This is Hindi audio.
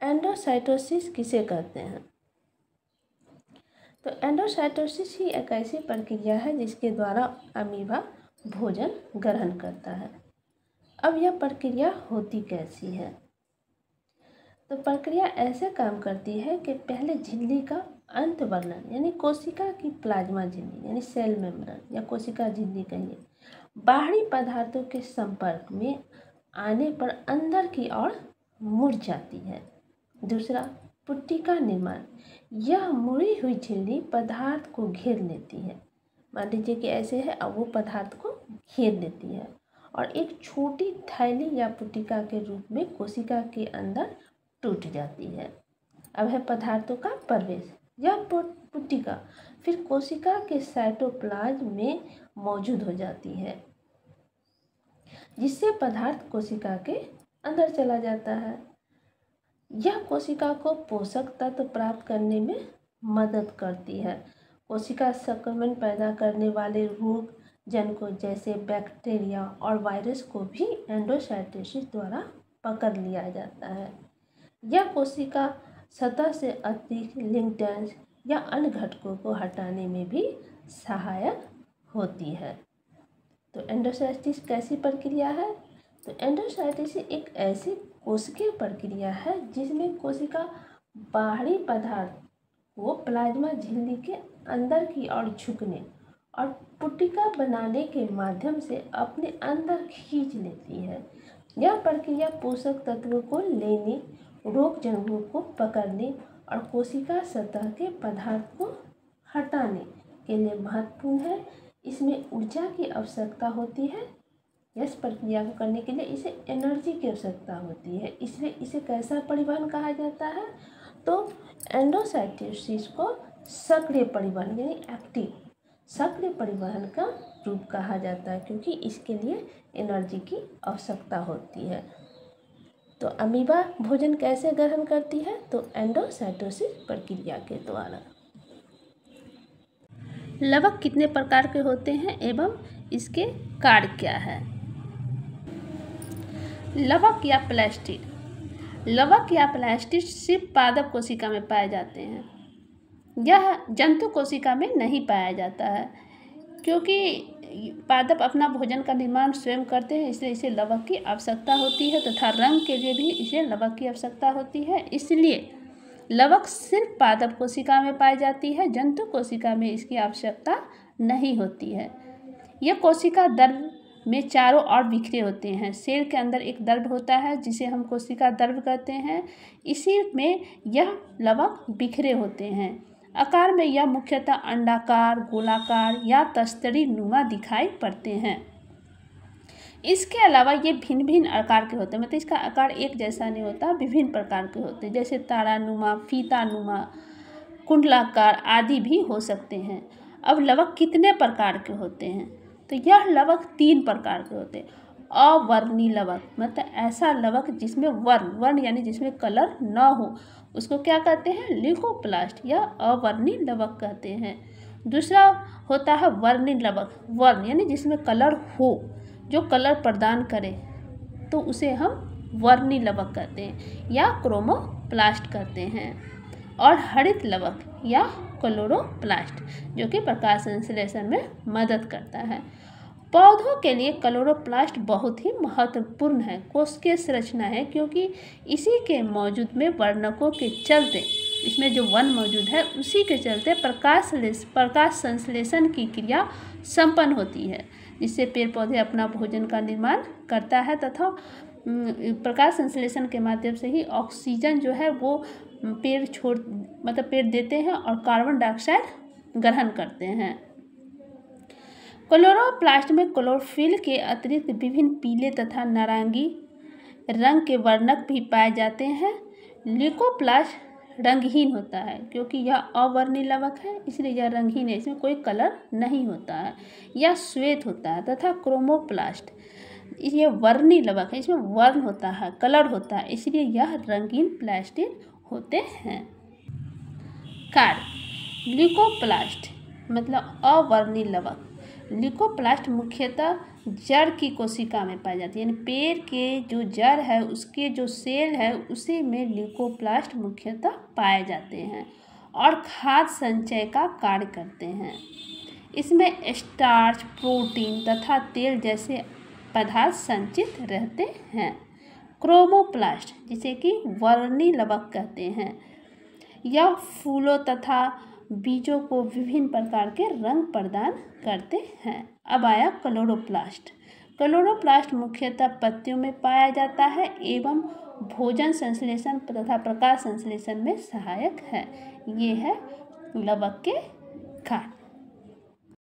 एंडोसाइटोसिस किसे कहते हैं? तो एंडोसाइटोसिस ही एक ऐसी प्रक्रिया है जिसके द्वारा अमीबा भोजन ग्रहण करता है। अब यह प्रक्रिया होती कैसी है? तो प्रक्रिया ऐसे काम करती है कि पहले झिल्ली का अंत वर्णन यानी कोशिका की प्लाज्मा झिल्ली यानी सेल मेम्ब्रेन या कोशिका झिल्ली कहिए, बाहरी पदार्थों के संपर्क में आने पर अंदर की ओर मुड़ जाती है। दूसरा, पुट्टी का निर्माण। यह मुड़ी हुई झिल्ली पदार्थ को घेर लेती है। मान लीजिए कि ऐसे है, अब वो पदार्थ को घेर लेती है और एक छोटी थैली या पुट्टिका के रूप में कोशिका के अंदर टूट जाती है। अब है पदार्थों का प्रवेश। यह पुट्टिका फिर कोशिका के साइटोप्लाज्म में मौजूद हो जाती है, जिससे पदार्थ कोशिका के अंदर चला जाता है। यह कोशिका को पोषक तत्व प्राप्त करने में मदद करती है। कोशिका संक्रमण पैदा करने वाले रोग जनकों जैसे बैक्टीरिया और वायरस को भी एंडोसाइटोसिस द्वारा पकड़ लिया जाता है। यह कोशिका सतह से अतिरिक्त लिंकेज या अन्य घटकों को हटाने में भी सहायक होती है। तो एंडोसाइटोसिस कैसी प्रक्रिया है? तो एंडोसाइटोसिस एक ऐसी कोशिकीय प्रक्रिया है जिसमें कोशिका बाहरी पदार्थ को प्लाज्मा झिल्ली के अंदर की ओर झुकने और पुट्टिका बनाने के माध्यम से अपने अंदर खींच लेती है। यह प्रक्रिया पोषक तत्वों को लेने, रोग जनकों को पकड़ने और कोशिका सतह के पदार्थ को हटाने के लिए महत्वपूर्ण है। इसमें ऊर्जा की आवश्यकता होती है। इस प्रक्रिया को करने के लिए इसे एनर्जी की आवश्यकता होती है, इसलिए इसे कैसा परिवहन कहा जाता है? तो एंडोसाइटोसिस को सक्रिय परिवहन यानी एक्टिव सक्रिय परिवहन का रूप कहा जाता है, क्योंकि इसके लिए एनर्जी की आवश्यकता होती है। तो अमीबा भोजन कैसे ग्रहण करती है? तो एंडोसाइटोसिस प्रक्रिया के द्वारा। लवक कितने प्रकार के होते हैं एवं इसके कार्य क्या है? लवक या प्लास्टिड। लवक या प्लास्टिड सिर्फ पादप कोशिका में पाए जाते हैं। यह जंतु कोशिका में नहीं पाया जाता है, क्योंकि पादप अपना भोजन का निर्माण स्वयं करते हैं, इसलिए इसे लवक की आवश्यकता होती है तथा रंग के लिए भी इसे लवक की आवश्यकता होती है। इसलिए लवक सिर्फ पादप कोशिका में पाई जाती है, जंतु कोशिका में इसकी आवश्यकता नहीं होती है। यह कोशिका द्रव में चारों ओर बिखरे होते हैं। सेल के अंदर एक द्रव होता है जिसे हम कोशिका द्रव कहते हैं, इसी में यह लवक बिखरे होते हैं। आकार में यह मुख्यतः अंडाकार, गोलाकार या तस्तरी नुमा दिखाई पड़ते हैं। इसके अलावा ये भिन्न भिन्न आकार के होते हैं, मतलब इसका आकार एक जैसा नहीं होता, विभिन्न प्रकार के होते हैं, जैसे तारानुमा, फीतानुमा, कुंडलाकार आदि भी हो सकते हैं। अब लवक कितने प्रकार के होते हैं? तो यह लवक 3 प्रकार के होते हैं। अवर्णी लवक, मतलब ऐसा लवक जिसमें वर्ण यानी जिसमें कलर न हो, उसको क्या कहते हैं? ल्यूकोप्लास्ट या अवर्णी लवक कहते हैं। दूसरा होता है वर्णी लवक, वर्ण यानी जिसमें कलर हो, जो कलर प्रदान करे, तो उसे हम वर्णी लवक कहते हैं या क्रोमोप्लास्ट कहते हैं। और हरित लवक या क्लोरोप्लास्ट, जो कि प्रकाश संश्लेषण में मदद करता है। पौधों के लिए क्लोरोप्लास्ट बहुत ही महत्वपूर्ण है, कोशिकीय संरचना है, क्योंकि इसी के मौजूद में वर्णकों के चलते, इसमें जो वर्ण मौजूद है उसी के चलते प्रकाश संश्लेषण की क्रिया संपन्न होती है, जिससे पेड़ पौधे अपना भोजन का निर्माण करता है तथा प्रकाश संश्लेषण के माध्यम से ही ऑक्सीजन जो है वो पेड़ देते हैं और कार्बन डाइऑक्साइड ग्रहण करते हैं। क्लोरोप्लास्ट में क्लोरोफिल के अतिरिक्त विभिन्न पीले तथा नारंगी रंग के वर्णक भी पाए जाते हैं। ल्यूकोप्लास्ट रंगहीन होता है, क्योंकि यह अवर्णी लवक है, इसलिए यह रंगहीन है, इसमें कोई कलर नहीं होता है, यह श्वेत होता है। तथा क्रोमोप्लास्ट ये वर्णी लवक है, इसमें वर्ण होता है, कलर होता है, इसलिए यह रंगीन प्लास्टिड होते हैं। कार्य: ल्यूकोप्लास्ट मतलब अवर्णी लवक ल्यूकोप्लास्ट मुख्यतः जड़ की कोशिका में पाई जाती है, यानी पेड़ के जो जड़ है उसके जो सेल है उसी में ल्यूकोप्लास्ट मुख्यतः पाए जाते हैं और खाद्य संचय का कार्य करते हैं। इसमें स्टार्च, प्रोटीन तथा तेल जैसे पदार्थ संचित रहते हैं। क्रोमोप्लास्ट, जिसे कि वर्णी लवक कहते हैं, यह फूलों तथा बीजों को विभिन्न प्रकार के रंग प्रदान करते हैं। अब आया क्लोरोप्लास्ट। क्लोरोप्लास्ट मुख्यतः पत्तियों में पाया जाता है एवं भोजन संश्लेषण तथा प्रकाश संश्लेषण में सहायक है। ये है लवक के कार्य।